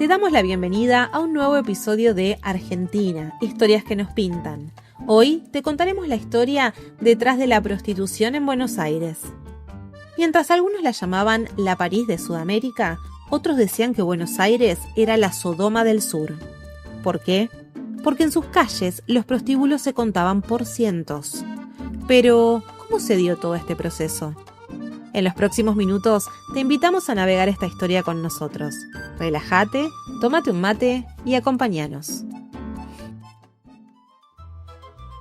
Te damos la bienvenida a un nuevo episodio de Argentina, historias que nos pintan. Hoy te contaremos la historia detrás de la prostitución en Buenos Aires. Mientras algunos la llamaban la París de Sudamérica, otros decían que Buenos Aires era la Sodoma del Sur. ¿Por qué? Porque en sus calles los prostíbulos se contaban por cientos. Pero, ¿cómo se dio todo este proceso? En los próximos minutos te invitamos a navegar esta historia con nosotros. Relájate, tómate un mate y acompáñanos.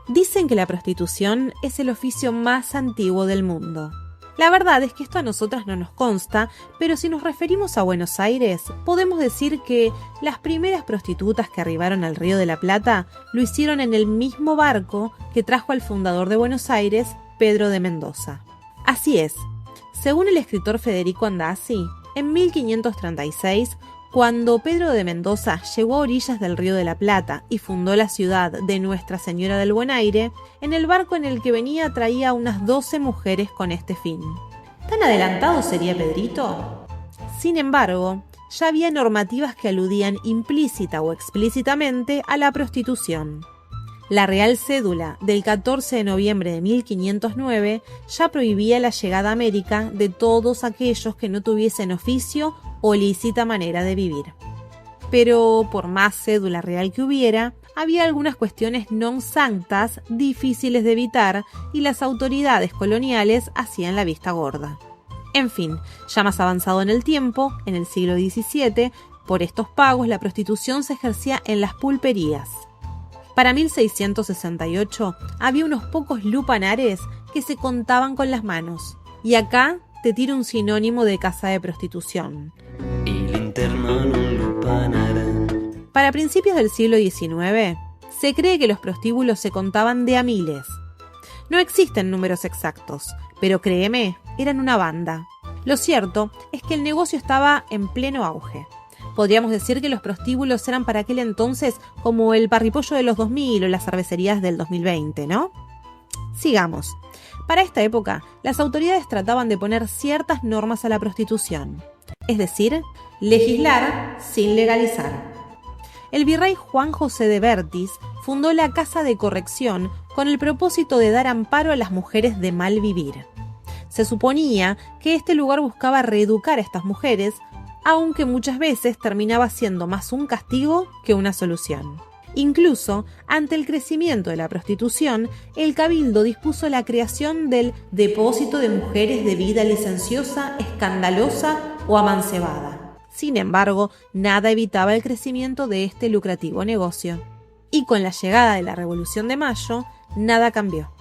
Dicen que la prostitución es el oficio más antiguo del mundo. La verdad es que esto a nosotras no nos consta, pero si nos referimos a Buenos Aires, podemos decir que las primeras prostitutas que arribaron al Río de la Plata lo hicieron en el mismo barco que trajo al fundador de Buenos Aires, Pedro de Mendoza. Así es. Según el escritor Federico Andazzi, en 1536, cuando Pedro de Mendoza llegó a orillas del Río de la Plata y fundó la ciudad de Nuestra Señora del Buen Aire, en el barco en el que venía traía unas 12 mujeres con este fin. ¿Tan adelantado sería Pedrito? Sin embargo, ya había normativas que aludían implícita o explícitamente a la prostitución. La Real Cédula del 14 de noviembre de 1509 ya prohibía la llegada a América de todos aquellos que no tuviesen oficio o lícita manera de vivir. Pero por más cédula real que hubiera, había algunas cuestiones non sanctas difíciles de evitar y las autoridades coloniales hacían la vista gorda. En fin, ya más avanzado en el tiempo, en el siglo XVII, por estos pagos la prostitución se ejercía en las pulperías. Para 1668 había unos pocos lupanares que se contaban con las manos. Y acá te tiro un sinónimo de casa de prostitución. Para principios del siglo XIX, se cree que los prostíbulos se contaban de a miles. No existen números exactos, pero créeme, eran una banda. Lo cierto es que el negocio estaba en pleno auge. Podríamos decir que los prostíbulos eran para aquel entonces como el parripollo de los 2000 o las cervecerías del 2020, ¿no? Sigamos. Para esta época, las autoridades trataban de poner ciertas normas a la prostitución, es decir, legislar sin legalizar. El virrey Juan José de Bertis fundó la Casa de Corrección con el propósito de dar amparo a las mujeres de mal vivir. Se suponía que este lugar buscaba reeducar a estas mujeres, aunque muchas veces terminaba siendo más un castigo que una solución. Incluso, ante el crecimiento de la prostitución, el Cabildo dispuso la creación del Depósito de Mujeres de Vida Licenciosa, Escandalosa o Amancebada. Sin embargo, nada evitaba el crecimiento de este lucrativo negocio. Y con la llegada de la Revolución de Mayo, nada cambió.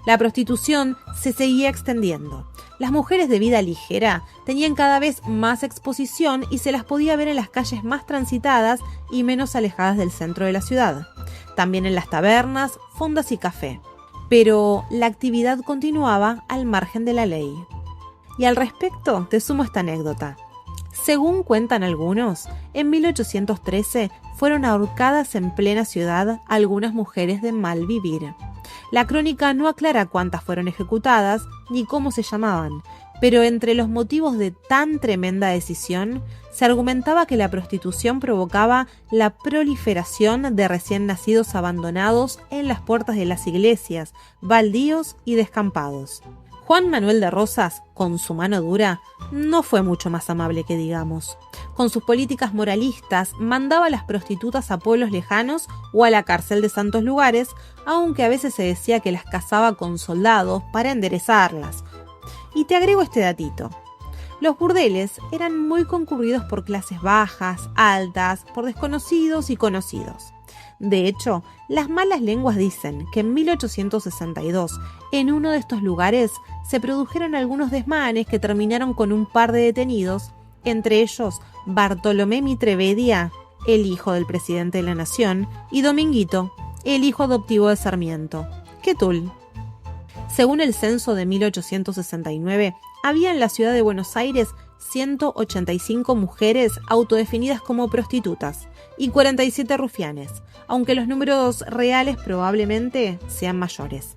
La prostitución se seguía extendiendo. Las mujeres de vida ligera tenían cada vez más exposición y se las podía ver en las calles más transitadas y menos alejadas del centro de la ciudad. También en las tabernas, fondas y café. Pero la actividad continuaba al margen de la ley. Y al respecto te sumo esta anécdota. Según cuentan algunos, en 1813 fueron ahorcadas en plena ciudad algunas mujeres de mal vivir. La crónica no aclara cuántas fueron ejecutadas ni cómo se llamaban, pero entre los motivos de tan tremenda decisión se argumentaba que la prostitución provocaba la proliferación de recién nacidos abandonados en las puertas de las iglesias, baldíos y descampados. Juan Manuel de Rosas, con su mano dura, no fue mucho más amable que digamos. Con sus políticas moralistas, mandaba a las prostitutas a pueblos lejanos o a la cárcel de santos lugares, aunque a veces se decía que las casaba con soldados para enderezarlas. Y te agrego este datito. Los burdeles eran muy concurridos por clases bajas, altas, por desconocidos y conocidos. De hecho, las malas lenguas dicen que en 1862, en uno de estos lugares, se produjeron algunos desmanes que terminaron con un par de detenidos, entre ellos Bartolomé Mitrevedia, el hijo del presidente de la Nación, y Dominguito, el hijo adoptivo de Sarmiento. ¡Qué tul! Según el censo de 1869, había en la ciudad de Buenos Aires 185 mujeres autodefinidas como prostitutas y 47 rufianes, aunque los números reales probablemente sean mayores.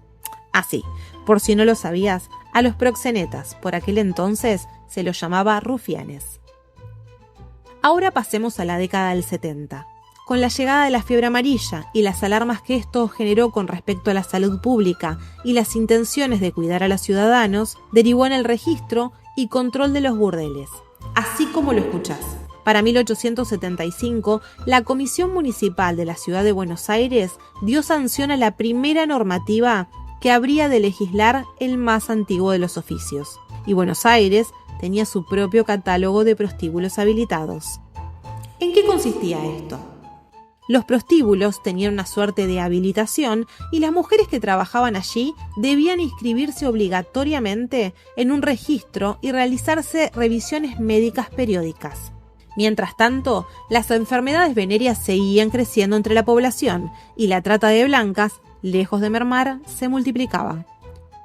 Así, por si no lo sabías, a los proxenetas, por aquel entonces, se los llamaba rufianes. Ahora pasemos a la década del 70. Con la llegada de la fiebre amarilla y las alarmas que esto generó con respecto a la salud pública y las intenciones de cuidar a los ciudadanos, derivó en el registro y control de los burdeles. Así como lo escuchás. Para 1875, la Comisión Municipal de la Ciudad de Buenos Aires dio sanción a la primera normativa que habría de legislar el más antiguo de los oficios. Y Buenos Aires tenía su propio catálogo de prostíbulos habilitados. ¿En qué consistía esto? Los prostíbulos tenían una suerte de habilitación y las mujeres que trabajaban allí debían inscribirse obligatoriamente en un registro y realizarse revisiones médicas periódicas. Mientras tanto, las enfermedades venéreas seguían creciendo entre la población y la trata de blancas, lejos de mermar, se multiplicaba.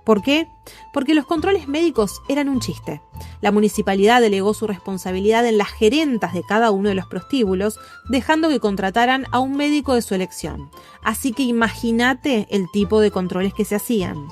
¿Por qué? Porque los controles médicos eran un chiste. La municipalidad delegó su responsabilidad en las gerentas de cada uno de los prostíbulos, dejando que contrataran a un médico de su elección. Así que imagínate el tipo de controles que se hacían.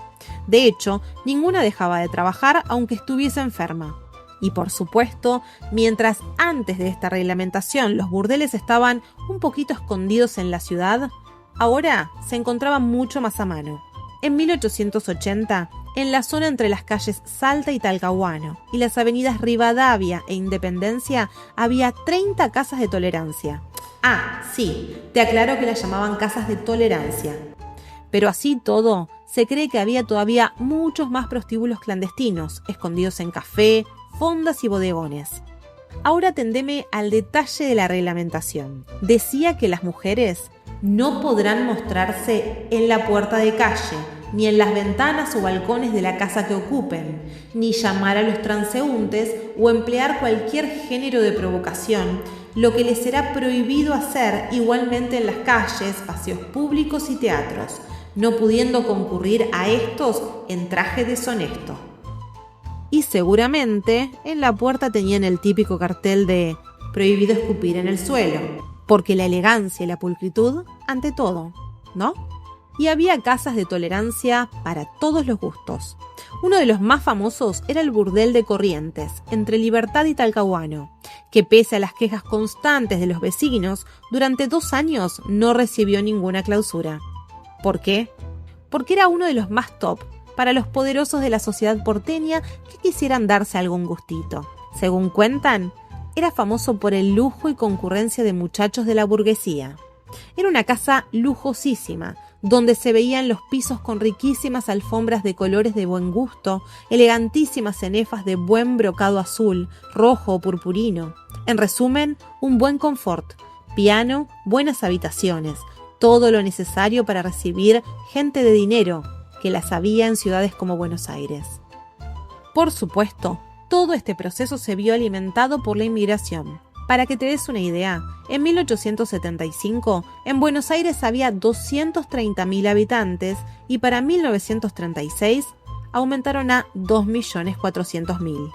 De hecho, ninguna dejaba de trabajar aunque estuviese enferma. Y por supuesto, mientras antes de esta reglamentación los burdeles estaban un poquito escondidos en la ciudad, ahora se encontraban mucho más a mano. En 1880, en la zona entre las calles Salta y Talcahuano y las avenidas Rivadavia e Independencia, había 30 casas de tolerancia. Ah, sí, te aclaro que las llamaban casas de tolerancia. Pero así todo, se cree que había todavía muchos más prostíbulos clandestinos, escondidos en café, fondas y bodegones. Ahora atendeme al detalle de la reglamentación. Decía que las mujeres no podrán mostrarse en la puerta de calle, ni en las ventanas o balcones de la casa que ocupen, ni llamar a los transeúntes o emplear cualquier género de provocación, lo que les será prohibido hacer igualmente en las calles, paseos públicos y teatros, no pudiendo concurrir a estos en traje deshonesto. Y seguramente en la puerta tenían el típico cartel de prohibido escupir en el suelo, porque la elegancia y la pulcritud ante todo, ¿no? Y había casas de tolerancia para todos los gustos. Uno de los más famosos era el burdel de Corrientes, entre Libertad y Talcahuano, que pese a las quejas constantes de los vecinos, durante 2 años no recibió ninguna clausura. ¿Por qué? Porque era uno de los más top para los poderosos de la sociedad porteña que quisieran darse algún gustito. Según cuentan, era famoso por el lujo y concurrencia de muchachos de la burguesía. Era una casa lujosísima, donde se veían los pisos con riquísimas alfombras de colores de buen gusto, elegantísimas cenefas de buen brocado azul, rojo o purpurino. En resumen, un buen confort, piano, buenas habitaciones, todo lo necesario para recibir gente de dinero, que las había en ciudades como Buenos Aires. Por supuesto, todo este proceso se vio alimentado por la inmigración. Para que te des una idea, en 1875 en Buenos Aires había 230.000 habitantes y para 1936 aumentaron a 2.400.000.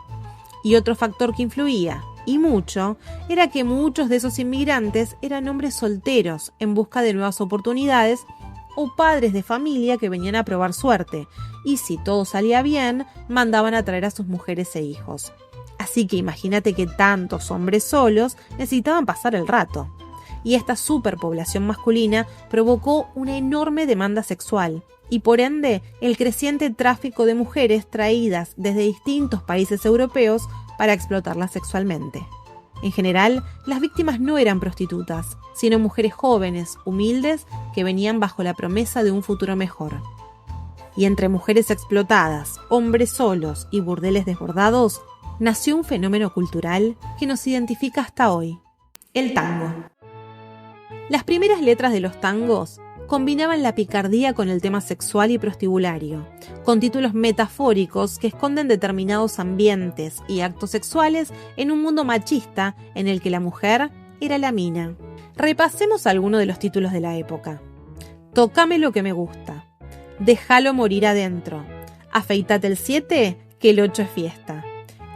Y otro factor que influía, y mucho, era que muchos de esos inmigrantes eran hombres solteros en busca de nuevas oportunidades o padres de familia que venían a probar suerte, y si todo salía bien, mandaban a traer a sus mujeres e hijos. Así que imagínate que tantos hombres solos necesitaban pasar el rato. Y esta superpoblación masculina provocó una enorme demanda sexual y por ende el creciente tráfico de mujeres traídas desde distintos países europeos para explotarlas sexualmente. En general, las víctimas no eran prostitutas, sino mujeres jóvenes, humildes, que venían bajo la promesa de un futuro mejor. Y entre mujeres explotadas, hombres solos y burdeles desbordados, nació un fenómeno cultural que nos identifica hasta hoy: el tango. Las primeras letras de los tangos combinaban la picardía con el tema sexual y prostibulario, con títulos metafóricos que esconden determinados ambientes y actos sexuales en un mundo machista en el que la mujer era la mina. Repasemos algunos de los títulos de la época. Tócame lo que me gusta, déjalo morir adentro, afeitate el 7 que el 8 es fiesta,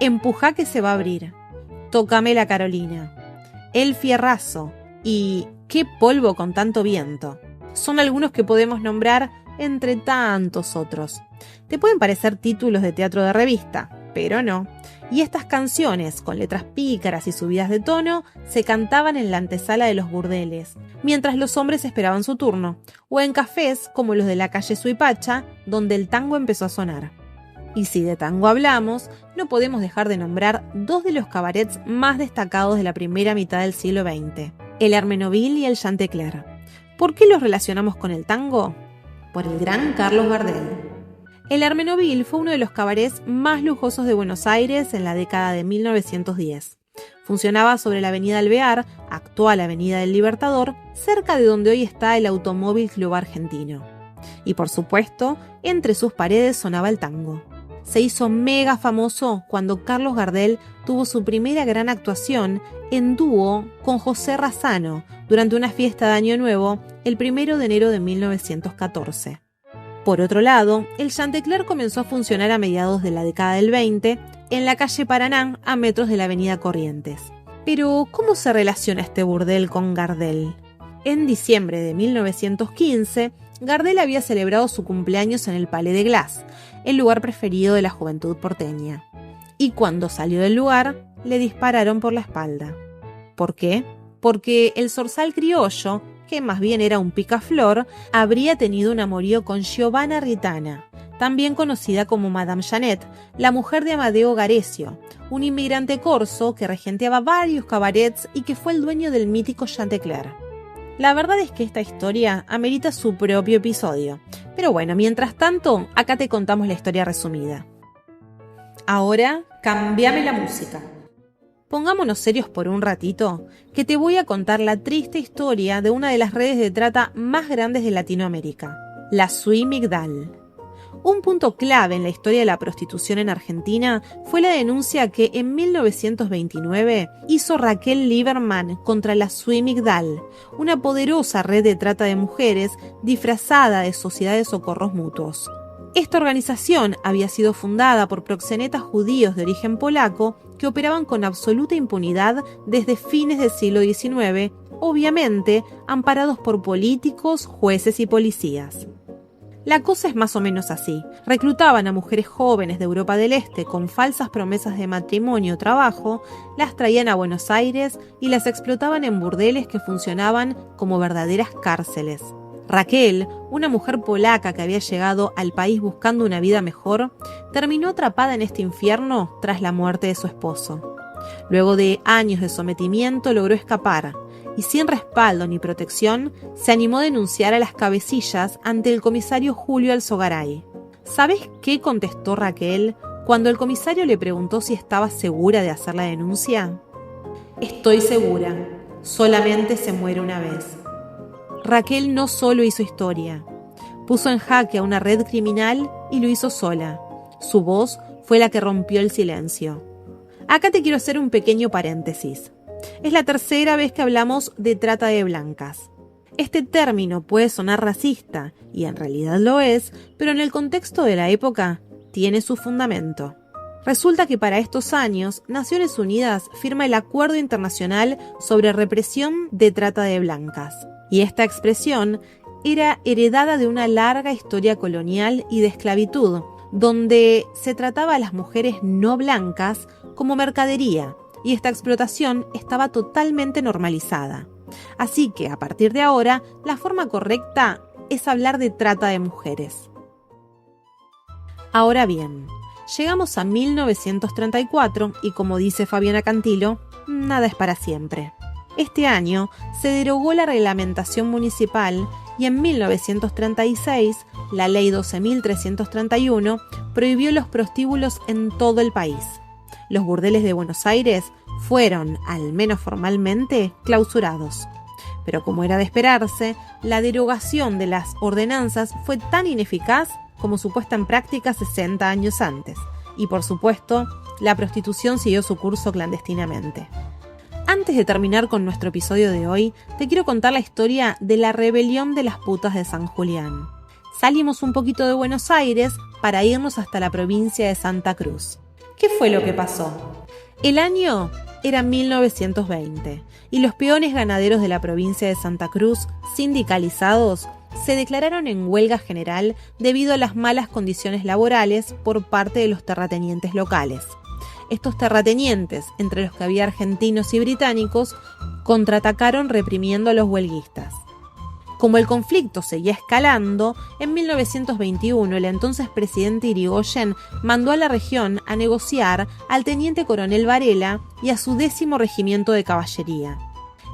empujá que se va a abrir, tócame la Carolina, el fierrazo y qué polvo con tanto viento. Son algunos que podemos nombrar entre tantos otros. Te pueden parecer títulos de teatro de revista, pero no. y estas canciones, con letras pícaras y subidas de tono, se cantaban en la antesala de los burdeles, mientras los hombres esperaban su turno, o en cafés como los de la calle Suipacha, donde el tango empezó a sonar. Y si de tango hablamos, no podemos dejar de nombrar dos de los cabarets más destacados de la primera mitad del siglo XX, el Armenonville y el Chantecler. ¿Por qué los relacionamos con el tango? Por el gran Carlos Gardel. El Armenonville fue uno de los cabarets más lujosos de Buenos Aires en la década de 1910. Funcionaba sobre la avenida Alvear, actual avenida del Libertador, cerca de donde hoy está el Automóvil Club Argentino. Y por supuesto, entre sus paredes sonaba el tango. Se hizo mega famoso cuando Carlos Gardel tuvo su primera gran actuación en dúo con José Razzano durante una fiesta de Año Nuevo el 1 de enero de 1914. Por otro lado, el Chantecler comenzó a funcionar a mediados de la década del 20 en la calle Paraná a metros de la avenida Corrientes. Pero, ¿cómo se relaciona este burdel con Gardel? En diciembre de 1915, Gardel había celebrado su cumpleaños en el Palais de Glace, el lugar preferido de la juventud porteña. Y cuando salió del lugar, le dispararon por la espalda. ¿Por qué? Porque el zorzal criollo, que más bien era un picaflor, habría tenido un amorío con Giovanna Ritana, también conocida como Madame Janet, la mujer de Amadeo Garesio, un inmigrante corso que regenteaba varios cabarets y que fue el dueño del mítico Chantecler. La verdad es que esta historia amerita su propio episodio, pero bueno, mientras tanto, acá te contamos la historia resumida. Ahora, cambiame la música. Pongámonos serios por un ratito, que te voy a contar la triste historia de una de las redes de trata más grandes de Latinoamérica, la Sui Migdal. Un punto clave en la historia de la prostitución en Argentina fue la denuncia que en 1929 hizo Raquel Lieberman contra la Sui Migdal, una poderosa red de trata de mujeres disfrazada de sociedad de socorros mutuos. Esta organización había sido fundada por proxenetas judíos de origen polaco que operaban con absoluta impunidad desde fines del siglo XIX, obviamente amparados por políticos, jueces y policías. La cosa es más o menos así. Reclutaban a mujeres jóvenes de Europa del Este con falsas promesas de matrimonio o trabajo, las traían a Buenos Aires y las explotaban en burdeles que funcionaban como verdaderas cárceles. Raquel, una mujer polaca que había llegado al país buscando una vida mejor, terminó atrapada en este infierno tras la muerte de su esposo. Luego de años de sometimiento logró escapar, y sin respaldo ni protección, se animó a denunciar a las cabecillas ante el comisario Julio Alzogaray. ¿Sabes qué contestó Raquel cuando el comisario le preguntó si estaba segura de hacer la denuncia? Estoy segura, solamente se muere una vez. Raquel no solo hizo historia, puso en jaque a una red criminal y lo hizo sola. Su voz fue la que rompió el silencio. Acá te quiero hacer un pequeño paréntesis. Es la tercera vez que hablamos de trata de blancas. Este término puede sonar racista, y en realidad lo es, pero en el contexto de la época tiene su fundamento. Resulta que para estos años, Naciones Unidas firma el Acuerdo Internacional sobre Represión de Trata de Blancas, y esta expresión era heredada de una larga historia colonial y de esclavitud, donde se trataba a las mujeres no blancas como mercadería, y esta explotación estaba totalmente normalizada. Así que, a partir de ahora, la forma correcta es hablar de trata de mujeres. Ahora bien, llegamos a 1934 y, como dice Fabiana Cantilo, nada es para siempre. Este año se derogó la reglamentación municipal y en 1936 la Ley 12.331 prohibió los prostíbulos en todo el país. Los burdeles de Buenos Aires fueron, al menos formalmente, clausurados. Pero como era de esperarse, la derogación de las ordenanzas fue tan ineficaz como su puesta en práctica 60 años antes. Y por supuesto, la prostitución siguió su curso clandestinamente. Antes de terminar con nuestro episodio de hoy, te quiero contar la historia de la rebelión de las putas de San Julián. Salimos un poquito de Buenos Aires para irnos hasta la provincia de Santa Cruz. ¿Qué fue lo que pasó? El año era 1920 y los peones ganaderos de la provincia de Santa Cruz, sindicalizados, se declararon en huelga general debido a las malas condiciones laborales por parte de los terratenientes locales. estos terratenientes, entre los que había argentinos y británicos, contraatacaron reprimiendo a los huelguistas. Como el conflicto seguía escalando, en 1921 el entonces presidente Irigoyen mandó a la región a negociar al teniente coronel Varela y a su 10º regimiento de caballería.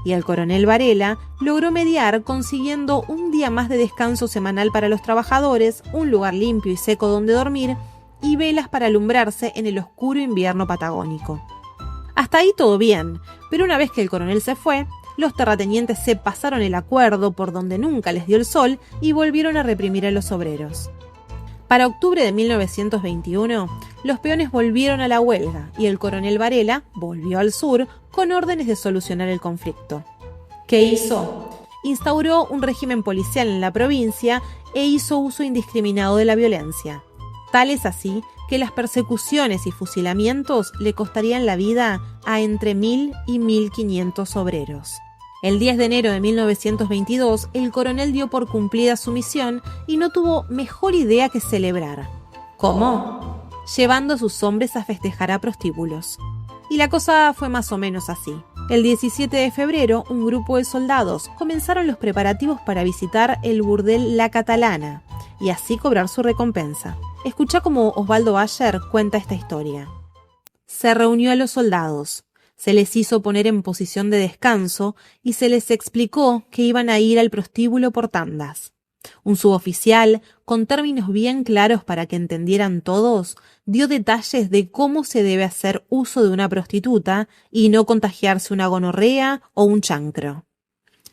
Y el coronel Varela logró mediar consiguiendo un día más de descanso semanal para los trabajadores, un lugar limpio y seco donde dormir y velas para alumbrarse en el oscuro invierno patagónico. Hasta ahí todo bien, pero una vez que el coronel se fue, los terratenientes se pasaron el acuerdo por donde nunca les dio el sol y volvieron a reprimir a los obreros. Para octubre de 1921, los peones volvieron a la huelga y el coronel Varela volvió al sur con órdenes de solucionar el conflicto. ¿Qué hizo? Instauró un régimen policial en la provincia e hizo uso indiscriminado de la violencia. Tal es así que las persecuciones y fusilamientos le costarían la vida a entre 1.000 y 1.500 obreros. El 10 de enero de 1922, el coronel dio por cumplida su misión y no tuvo mejor idea que celebrar. ¿Cómo? Llevando a sus hombres a festejar a prostíbulos. Y la cosa fue más o menos así. El 17 de febrero, un grupo de soldados comenzaron los preparativos para visitar el burdel La Catalana y así cobrar su recompensa. Escuchá cómo Osvaldo Bayer cuenta esta historia. Se reunió a los soldados, se les hizo poner en posición de descanso y se les explicó que iban a ir al prostíbulo por tandas. Un suboficial, con términos bien claros para que entendieran todos, dio detalles de cómo se debe hacer uso de una prostituta y no contagiarse una gonorrea o un chancro.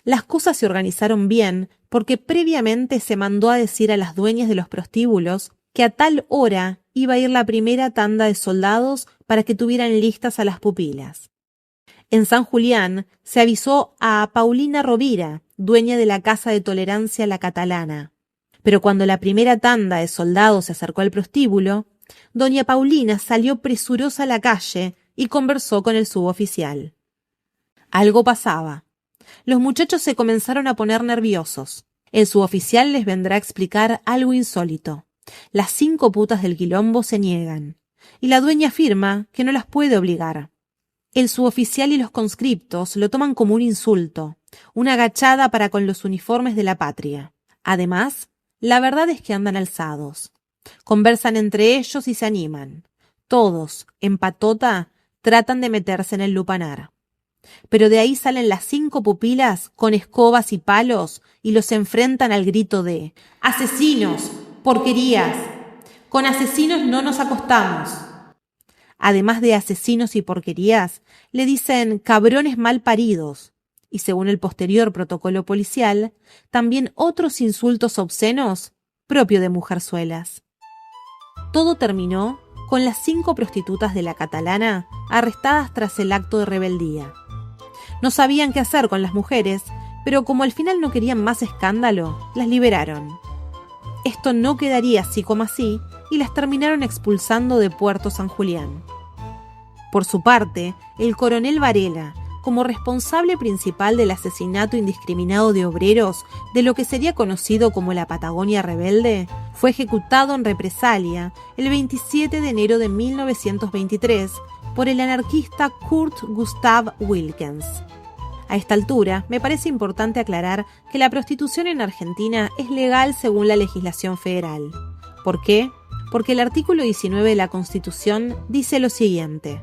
Las cosas se organizaron bien porque previamente se mandó a decir a las dueñas de los prostíbulos que a tal hora iba a ir la primera tanda de soldados para que tuvieran listas a las pupilas. En San Julián se avisó a Paulina Rovira, dueña de la Casa de Tolerancia La Catalana. Pero cuando la primera tanda de soldados se acercó al prostíbulo, doña Paulina salió presurosa a la calle y conversó con el suboficial. Algo pasaba. Los muchachos se comenzaron a poner nerviosos. El suboficial les vendrá a explicar algo insólito. Las 5 putas del quilombo se niegan, y la dueña afirma que no las puede obligar. El suboficial y los conscriptos lo toman como un insulto, una agachada para con los uniformes de la patria. Además, la verdad es que andan alzados. Conversan entre ellos y se animan. Todos, en patota, tratan de meterse en el lupanar. Pero de ahí salen las 5 pupilas con escobas y palos y los enfrentan al grito de ¡asesinos! ¡Porquerías! Con asesinos no nos acostamos. Además de asesinos y porquerías, le dicen cabrones mal paridos, y según el posterior protocolo policial, también otros insultos obscenos propio de mujerzuelas. Todo terminó con las 5 prostitutas de La Catalana arrestadas tras el acto de rebeldía. No sabían qué hacer con las mujeres, pero como al final no querían más escándalo, las liberaron. Esto no quedaría así como así, y las terminaron expulsando de Puerto San Julián. Por su parte, el coronel Varela, como responsable principal del asesinato indiscriminado de obreros de lo que sería conocido como la Patagonia Rebelde, fue ejecutado en represalia el 27 de enero de 1923 por el anarquista Kurt Gustav Wilkens. A esta altura, me parece importante aclarar que la prostitución en Argentina es legal según la legislación federal. ¿Por qué? Porque el artículo 19 de la Constitución dice lo siguiente: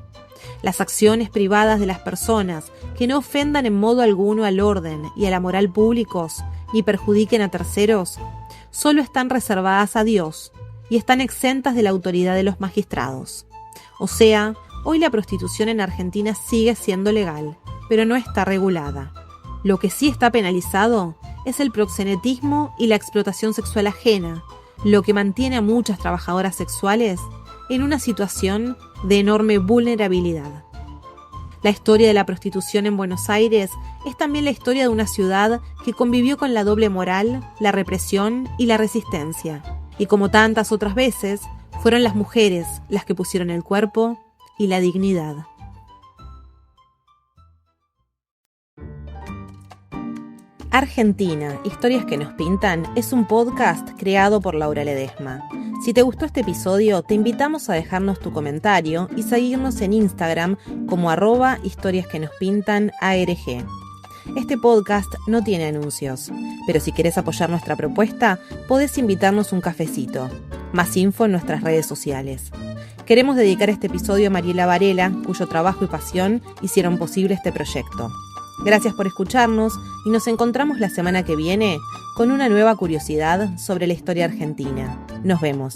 las acciones privadas de las personas que no ofendan en modo alguno al orden y a la moral públicos, ni perjudiquen a terceros, solo están reservadas a Dios y están exentas de la autoridad de los magistrados. O sea, hoy la prostitución en Argentina sigue siendo legal, pero no está regulada. Lo que sí está penalizado es el proxenetismo y la explotación sexual ajena, lo que mantiene a muchas trabajadoras sexuales en una situación de enorme vulnerabilidad. La historia de la prostitución en Buenos Aires es también la historia de una ciudad que convivió con la doble moral, la represión y la resistencia, y como tantas otras veces, fueron las mujeres las que pusieron el cuerpo y la dignidad. Argentina, historias que nos pintan, es un podcast creado por Laura Ledesma. Si te gustó este episodio, te invitamos a dejarnos tu comentario y seguirnos en Instagram como @historiasquenospintanarg. Este podcast no tiene anuncios, pero si querés apoyar nuestra propuesta, podés invitarnos un cafecito. Más info en nuestras redes sociales. Queremos dedicar este episodio a Mariela Varela, cuyo trabajo y pasión hicieron posible este proyecto. Gracias por escucharnos y nos encontramos la semana que viene con una nueva curiosidad sobre la historia argentina. Nos vemos.